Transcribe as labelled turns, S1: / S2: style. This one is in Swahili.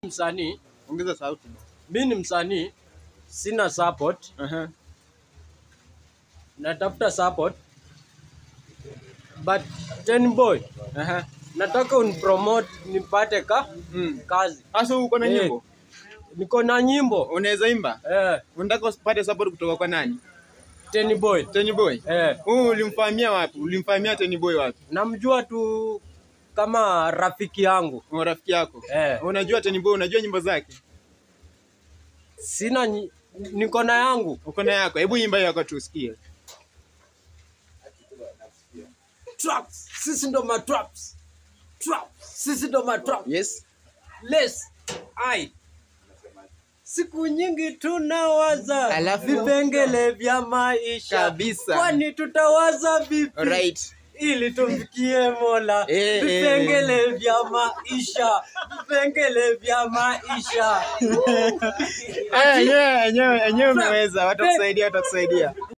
S1: Msanii.
S2: Ongeza sauti.
S1: Mimi ni msanii, sina support. Natafuta support. But Ten Boy, nataka unipromote nipate kazi.
S2: Sasa uko na nyimbo?
S1: Niko na nyimbo.
S2: Unaweza imba? Unataka upate support kutoka kwa nani?
S1: Ten Boy.
S2: Ten Boy? Ulimfahamia wapi? Ulimfahamia Ten Boy wapi?
S1: Namjua tu kama rafiki yangu.
S2: Rafiki yako? Unajua Ten Boy, unajua nyimbo zake?
S1: Sina niko na yangu.
S2: Uko na yako. Hebu imba yako tusikie.
S1: Traps. Sisi ndo matraps. Sisi ndo matraps.
S2: Yes.
S1: Siku nyingi tunawaza vipengele vya maisha
S2: kabisa.
S1: Kwani tutawaza vipi?
S2: Right.
S1: Ili tufikie Mola. Vipengele vya maisha. Vipengele vya maisha.
S2: Enyewe umeweza. Watakusaidia.